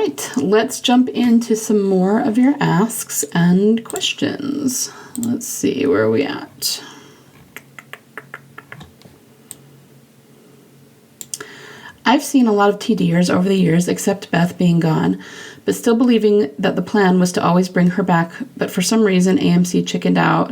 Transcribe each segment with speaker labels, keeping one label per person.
Speaker 1: right, let's jump into some more of your asks and questions. Let's see, where are we at? I've seen a lot of TDers over the years, except Beth being gone, but still believing that the plan was to always bring her back, but for some reason AMC chickened out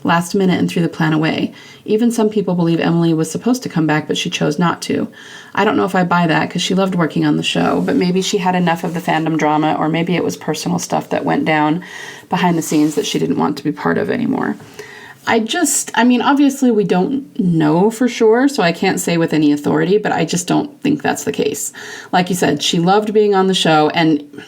Speaker 1: last minute and threw the plan away. Even some people believe Emily was supposed to come back, but she chose not to. I don't know if I buy that because she loved working on the show, but maybe she had enough of the fandom drama, or maybe it was personal stuff that went down behind the scenes that she didn't want to be part of anymore. Obviously we don't know for sure, so I can't say with any authority, but I just don't think that's the case. Like you said, she loved being on the show, and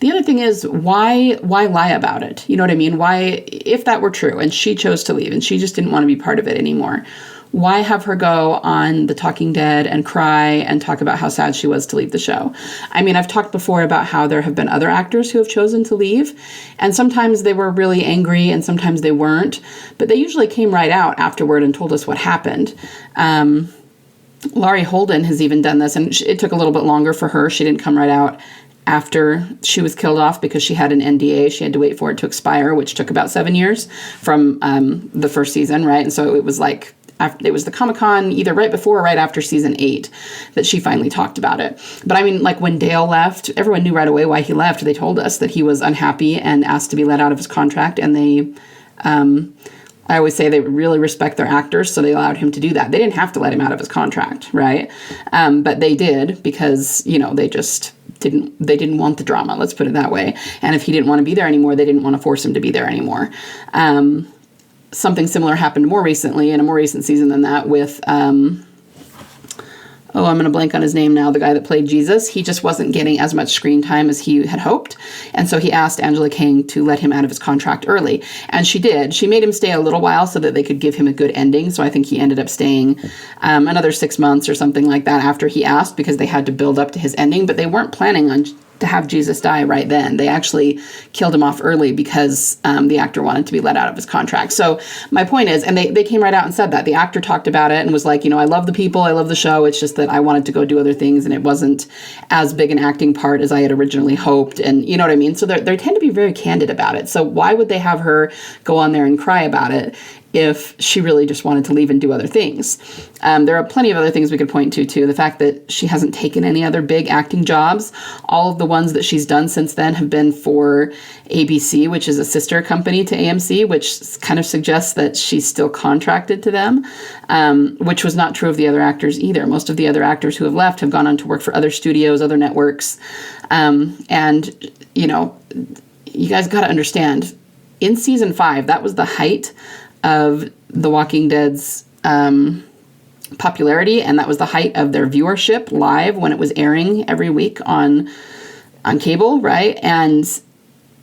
Speaker 1: the other thing is, why lie about it? You know what I mean? Why, if that were true and she chose to leave and she just didn't want to be part of it anymore, why have her go on The Talking Dead and cry and talk about how sad she was to leave the show? I mean, I've talked before about how there have been other actors who have chosen to leave, and sometimes they were really angry and sometimes they weren't, but they usually came right out afterward and told us what happened. Laurie Holden has even done this, and it took a little bit longer for her. She didn't come right out after she was killed off because she had an NDA. She had to wait for it to expire, which took about 7 years from the first season, right? And so it was like, it was the Comic-Con either right before or right after season 8 that she finally talked about it. But I mean, like when Dale left, everyone knew right away why he left. They told us that he was unhappy and asked to be let out of his contract. And they, I always say they really respect their actors, so they allowed him to do that. They didn't have to let him out of his contract, right? But they did because, they didn't want the drama, let's put it that way. And if he didn't want to be there anymore, they didn't want to force him to be there anymore. Something similar happened more recently, in a more recent season than that, with, I'm going to blank on his name now, the guy that played Jesus. He just wasn't getting as much screen time as he had hoped. And so he asked Angela Kang to let him out of his contract early. And she did. She made him stay a little while so that they could give him a good ending. So I think he ended up staying another 6 months or something like that after he asked, because they had to build up to his ending. But they weren't planning on to have Jesus die right then. They actually killed him off early because the actor wanted to be let out of his contract. So my point is, and they came right out and said that. The actor talked about it and was like, I love the people, I love the show. It's just that I wanted to go do other things, and it wasn't as big an acting part as I had originally hoped. And you know what I mean? So they tend to be very candid about it. So why would they have her go on there and cry about it if she really just wanted to leave and do other things? There are plenty of other things we could point to, too. The fact that she hasn't taken any other big acting jobs. All of the ones that she's done since then have been for ABC, which is a sister company to AMC, which kind of suggests that she's still contracted to them, which was not true of the other actors either. Most of the other actors who have left have gone on to work for other studios, other networks. You guys got to understand, in season 5, that was the height of The Walking Dead's popularity, and that was the height of their viewership live when it was airing every week on cable, right? And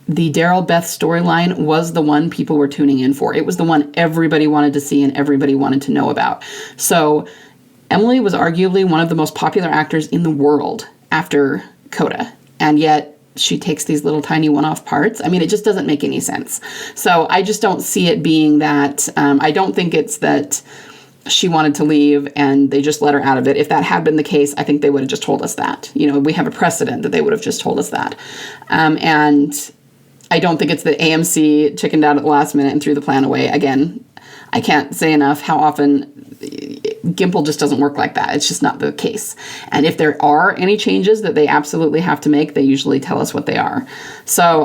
Speaker 1: the Daryl Beth storyline was the one people were tuning in for. It was the one everybody wanted to see and everybody wanted to know about. So Emily was arguably one of the most popular actors in the world after Coda, and yet she takes these little tiny one-off parts. I mean, it just doesn't make any sense. So I just don't see it being that. I don't think it's that she wanted to leave and they just let her out of it. If that had been the case, I think they would have just told us that. We have a precedent that they would have just told us that. And I don't think it's that AMC chickened out at the last minute and threw the plan away. Again, I can't say enough how often Gimple just doesn't work like that. It's just not the case. And if there are any changes that they absolutely have to make, they usually tell us what they are. So,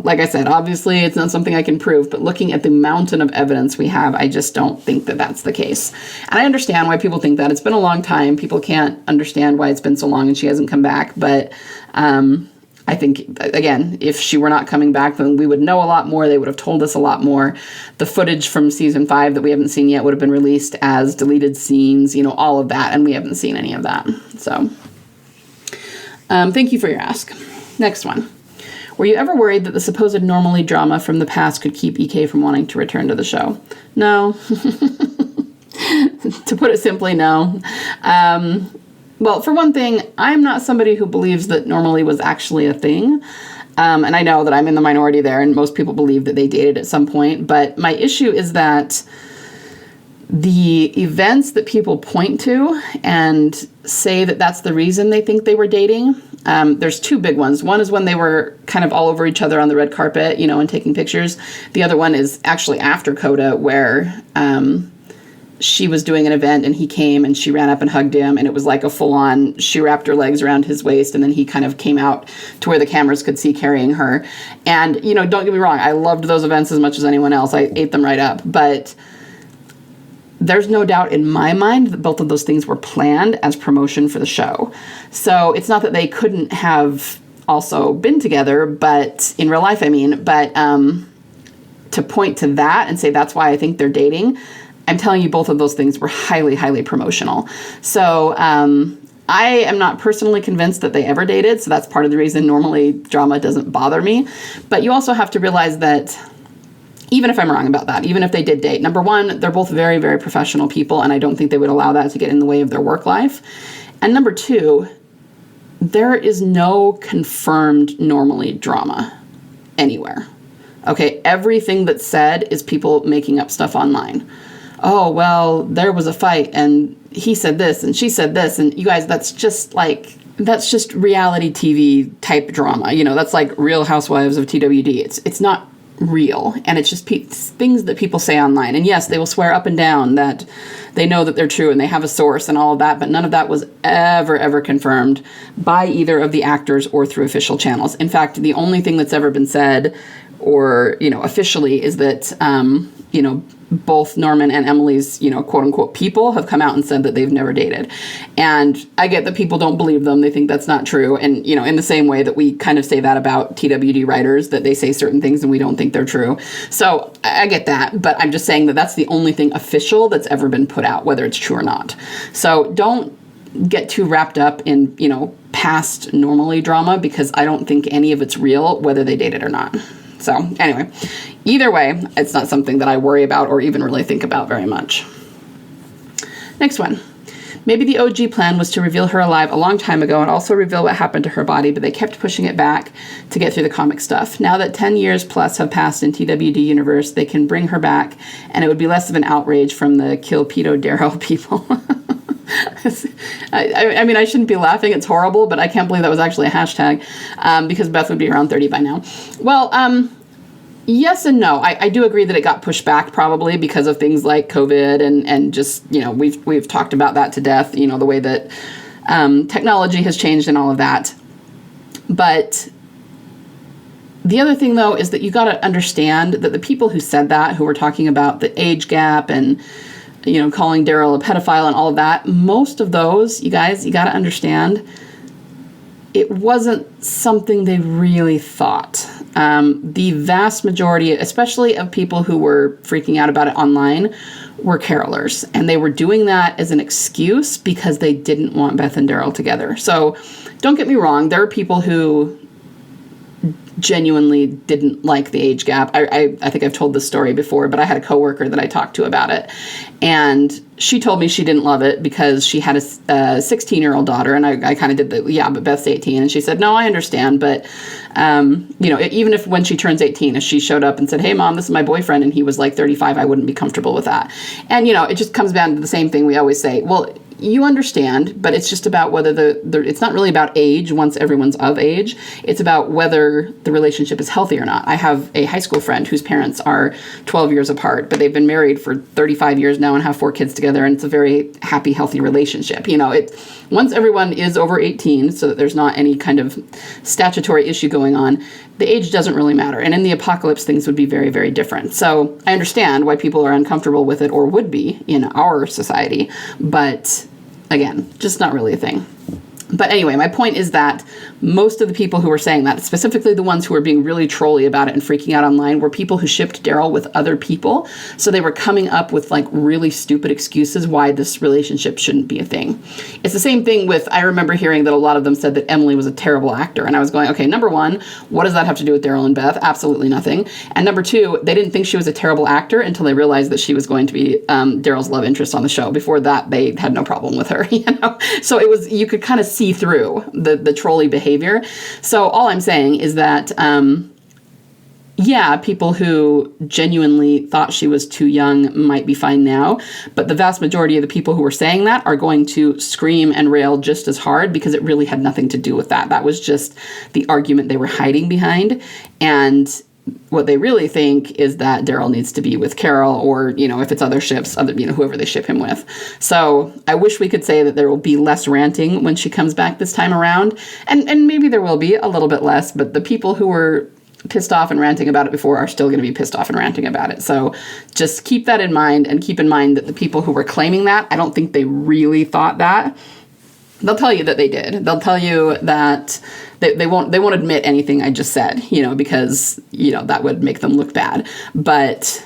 Speaker 1: like I said, obviously it's not something I can prove, but looking at the mountain of evidence we have, I just don't think that that's the case. And I understand why people think that. It's been a long time. People can't understand why it's been so long and she hasn't come back. But, I think, again, if she were not coming back, then we would know a lot more. They would have told us a lot more. The footage from season 5 that we haven't seen yet would have been released as deleted scenes, all of that, and we haven't seen any of that. So, thank you for your ask. Next one. Were you ever worried that the supposed Normally drama from the past could keep EK from wanting to return to the show? No. To put it simply, no. Well, for one thing, I'm not somebody who believes that Normally was actually a thing. And I know that I'm in the minority there, and most people believe that they dated at some point. But my issue is that the events that people point to and say that that's the reason they think they were dating There's two big ones. One is when they were kind of all over each other on the red carpet, and taking pictures. The other one is actually after Coda, where she was doing an event and he came and she ran up and hugged him, and it was like a full-on, she wrapped her legs around his waist, and then he kind of came out to where the cameras could see carrying her. And, don't get me wrong, I loved those events as much as anyone else. I ate them right up. But there's no doubt in my mind that both of those things were planned as promotion for the show. So it's not that they couldn't have also been together, but in real life, but to point to that and say that's why I think they're dating, I'm telling you, both of those things were highly, highly promotional. So I am not personally convinced that they ever dated. So that's part of the reason normally drama doesn't bother me. But you also have to realize that even if I'm wrong about that, even if they did date, number one, they're both very, very professional people, and I don't think they would allow that to get in the way of their work life. And number two, there is no confirmed Normally drama anywhere. Okay, everything that's said is people making up stuff online. Oh, well, there was a fight, and he said this, and she said this, and you guys, that's just reality TV type drama. That's like Real Housewives of TWD. It's not real, and it's just things that people say online. And yes, they will swear up and down that they know that they're true and they have a source and all of that, but none of that was ever confirmed by either of the actors or through official channels. In fact, the only thing that's ever been said or officially is that both Norman and Emily's, quote unquote people have come out and said that they've never dated. And I get that people don't believe them. They think that's not true. And, in the same way that we kind of say that about TWD writers, that they say certain things and we don't think they're true. So I get that, but I'm just saying that that's the only thing official that's ever been put out, whether it's true or not. So don't get too wrapped up in, past Normally drama, because I don't think any of it's real, whether they dated or not. So anyway, either way, it's not something that I worry about or even really think about very much. Next one. Maybe the OG plan was to reveal her alive a long time ago and also reveal what happened to her body, but they kept pushing it back to get through the comic stuff. Now that 10 years plus have passed in TWD universe, they can bring her back, and it would be less of an outrage from the Kill Pedo Darrow people. I shouldn't be laughing. It's horrible, but I can't believe that was actually a hashtag, because Beth would be around 30 by now. Well, yes and no. I do agree that it got pushed back probably because of things like COVID and just, we've talked about that to death, the way that technology has changed and all of that. But the other thing, though, is that you got to understand that the people who said that, who were talking about the age gap and calling Daryl a pedophile and all of that, most of those, you guys, you got to understand, it wasn't something they really thought. The vast majority, especially of people who were freaking out about it online, were carolers. And they were doing that as an excuse because they didn't want Beth and Daryl together. So don't get me wrong, there are people who genuinely didn't like the age gap. I think I've told this story before, but I had a coworker that I talked to about it, and she told me she didn't love it because she had a 16-year-old daughter, and I kind of did the, yeah, but Beth's 18, and she said, no, I understand, but even if when she turns 18, if she showed up and said, hey, Mom, this is my boyfriend, and he was like 35, I wouldn't be comfortable with that. And, it just comes down to the same thing we always say. Well, you understand, but it's just about whether it's not really about age once everyone's of age. It's about whether the relationship is healthy or not. I have a high school friend whose parents are 12 years apart, but they've been married for 35 years now and have 4 kids together, and it's a very happy, healthy relationship. Once everyone is over 18, so that there's not any kind of statutory issue going on, the age doesn't really matter. And in the apocalypse, things would be very, very different. So I understand why people are uncomfortable with it, or would be in our society, but again, just not really a thing. But anyway, my point is that most of the people who were saying that, specifically the ones who were being really trolly about it and freaking out online, were people who shipped Daryl with other people. So they were coming up with like really stupid excuses why this relationship shouldn't be a thing. It's the same thing with, I remember hearing that a lot of them said that Emily was a terrible actor. And I was going, okay, number one, what does that have to do with Daryl and Beth? Absolutely nothing. And number two, they didn't think she was a terrible actor until they realized that she was going to be Daryl's love interest on the show. Before that, they had no problem with her, So it was, you could kind of see through the trolley behavior. So all I'm saying is that Yeah, people who genuinely thought she was too young might be fine now, but the vast majority of the people who were saying that are going to scream and rail just as hard because it really had nothing to do with that. That was just the argument they were hiding behind. And what they really think is that Daryl needs to be with Carol, or, if it's other ships, whoever they ship him with. So I wish we could say that there will be less ranting when she comes back this time around. And maybe there will be a little bit less, but the people who were pissed off and ranting about it before are still going to be pissed off and ranting about it. So just keep that in mind, and keep in mind that the people who were claiming that, I don't think they really thought that. They'll tell you that they did. They'll tell you that they won't admit anything I just said, because, that would make them look bad. But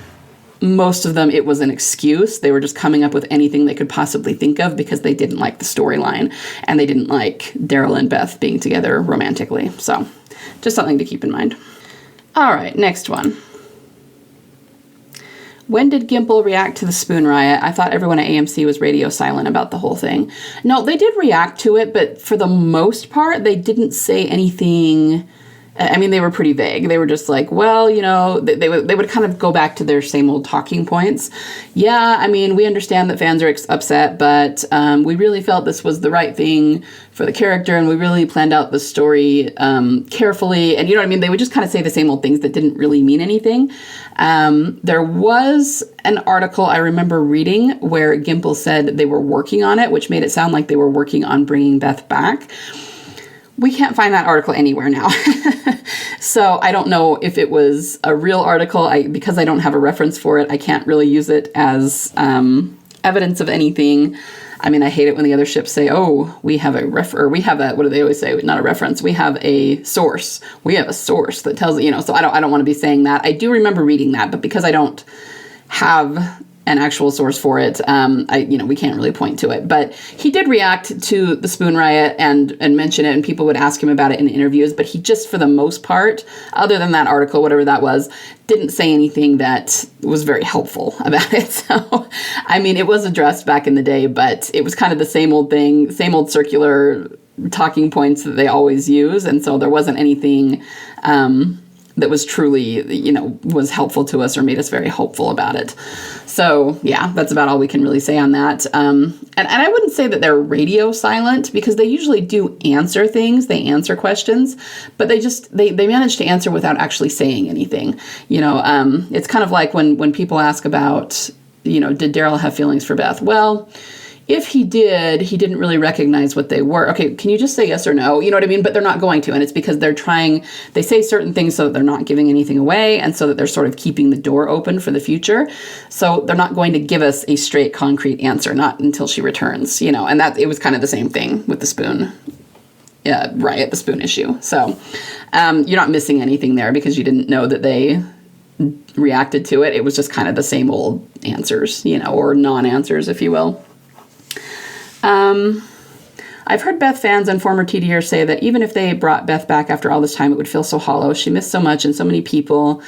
Speaker 1: most of them, it was an excuse. They were just coming up with anything they could possibly think of because they didn't like the storyline, and they didn't like Daryl and Beth being together romantically. So just something to keep in mind. All right, next one. When did Gimple react to the spoon riot? I thought everyone at AMC was radio silent about the whole thing. No, they did react to it, but for the most part, they didn't say anything. I mean, they were pretty vague. They were just like, well, they would kind of go back to their same old talking points. Yeah, I mean, we understand that fans are upset, but we really felt this was the right thing for the character, and we really planned out the story carefully. And they would just kind of say the same old things that didn't really mean anything. There was an article I remember reading where Gimple said they were working on it, which made it sound like they were working on bringing Beth back. We can't find that article anywhere now. So I don't know if it was a real article. Because I don't have a reference for it, I can't really use it as evidence of anything. I mean, I hate it when the other ships say, oh, we have what do they always say? Not a reference. We have a source. We have a source that tells, so I don't want to be saying that. I do remember reading that, but because I don't have an actual source for it, we can't really point to it. But he did react to the spoon riot and mention it, and people would ask him about it in interviews, but he just, for the most part, other than that article, whatever that was, didn't say anything that was very helpful about it. So, I mean, it was addressed back in the day, but it was kind of the same old thing, same old circular talking points that they always use, and so there wasn't anything that was truly, was helpful to us or made us very hopeful about it. So, yeah, that's about all we can really say on that. And I wouldn't say that they're radio silent, because they usually do answer things. They answer questions, but they manage to answer without actually saying anything. It's kind of like when people ask about, did Daryl have feelings for Beth? Well, if he did, he didn't really recognize what they were. Okay, can you just say yes or no? You know what I mean? But they're not going to. And it's because they say certain things so that they're not giving anything away, and so that they're sort of keeping the door open for the future. So they're not going to give us a straight, concrete answer, not until she returns, and that it was kind of the same thing with the spoon riot, the spoon issue. So you're not missing anything there because you didn't know that they reacted to it. It was just kind of the same old answers, or non-answers, if you will. I've heard Beth fans and former TDers say that even if they brought Beth back after all this time, it would feel so hollow. She missed so much and so many people.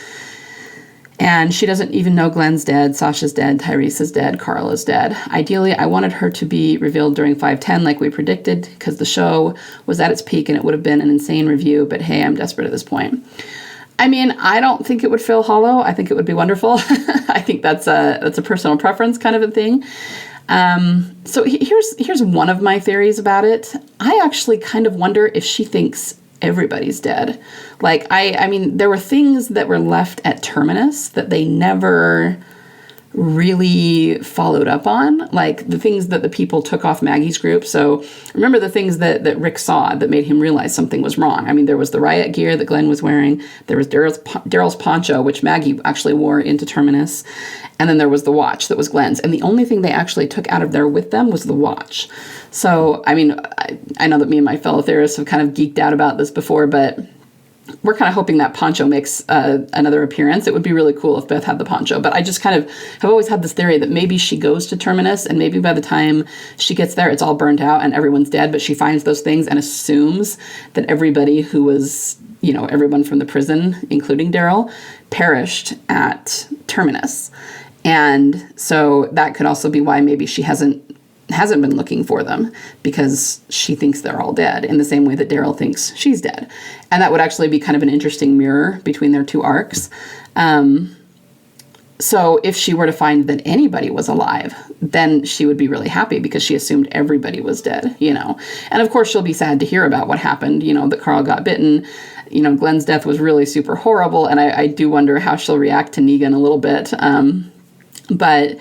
Speaker 1: And she doesn't even know Glenn's dead, Sasha's dead, Tyrese is dead, Carl is dead. Ideally, I wanted her to be revealed during 510 like we predicted, because the show was at its peak and it would have been an insane review. But hey, I'm desperate at this point. I mean, I don't think it would feel hollow. I think it would be wonderful. I think that's a personal preference kind of a thing. So here's one of my theories about it. I actually kind of wonder if she thinks everybody's dead. Like, I mean, there were things that were left at Terminus that they never really followed up on, like the things that the people took off Maggie's group. So remember the things that Rick saw that made him realize something was wrong. I mean, there was the riot gear that Glenn was wearing. There was Daryl's poncho, which Maggie actually wore into Terminus. And then there was the watch that was Glenn's. And the only thing they actually took out of there with them was the watch. So, I mean, I know that me and my fellow theorists have kind of geeked out about this before, but we're kind of hoping that poncho makes another appearance. It would be really cool if Beth had the poncho. But I just kind of have always had this theory that maybe she goes to Terminus and maybe by the time she gets there, it's all burnt out and everyone's dead. But she finds those things and assumes that everybody who was, everyone from the prison, including Daryl, perished at Terminus. And so that could also be why maybe she hasn't hasn't been looking for them because she thinks they're all dead in the same way that Daryl thinks she's dead. And that would actually be kind of an interesting mirror between their two arcs. So if she were to find that anybody was alive, then she would be really happy because she assumed everybody was dead, you know. And of course, she'll be sad to hear about what happened, you know, that Carl got bitten. You know, Glenn's death was really super horrible. And I do wonder how she'll react to Negan a little bit. But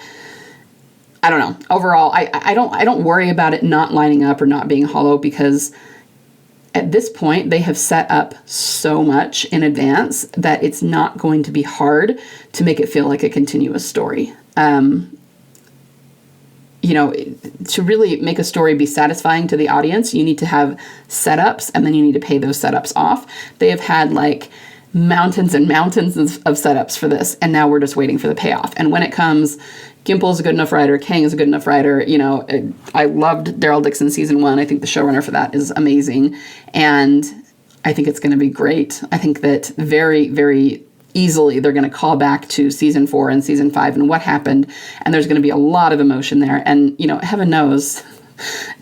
Speaker 1: I don't know. Overall, I don't worry about it not lining up or not being hollow, because at this point they have set up so much in advance that it's not going to be hard to make it feel like a continuous story. You know, to really make a story be satisfying to the audience, you need to have setups, and then you need to pay those setups off. They have had like mountains and mountains of setups for this, and now we're just waiting for the payoff. And when it comes, Gimple's a good enough writer, Kang is a good enough writer. You know, I loved Daryl Dixon season 1. I think the showrunner for that is amazing, and I think it's going to be great. I think that very, very easily they're going to call back to season 4 and season 5 and what happened, and there's going to be a lot of emotion there. And, you know, heaven knows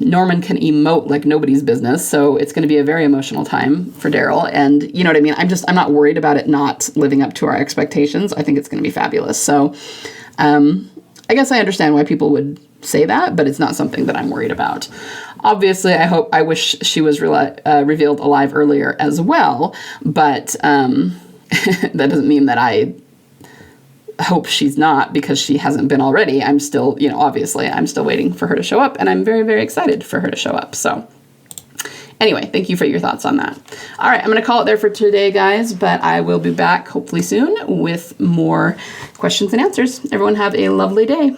Speaker 1: Norman can emote like nobody's business, so it's going to be a very emotional time for Daryl. And you know what I mean? I'm not worried about it not living up to our expectations. I think it's going to be fabulous. So I guess I understand why people would say that, but it's not something that I'm worried about. Obviously, I wish she was revealed alive earlier as well, but that doesn't mean that I hope she's not, because she hasn't been already. I'm still, you know, obviously I'm still waiting for her to show up, and I'm very, very excited for her to show up. So anyway, thank you for your thoughts on that. All right, I'm going to call it there for today, guys, but I will be back hopefully soon with more questions and answers. Everyone have a lovely day.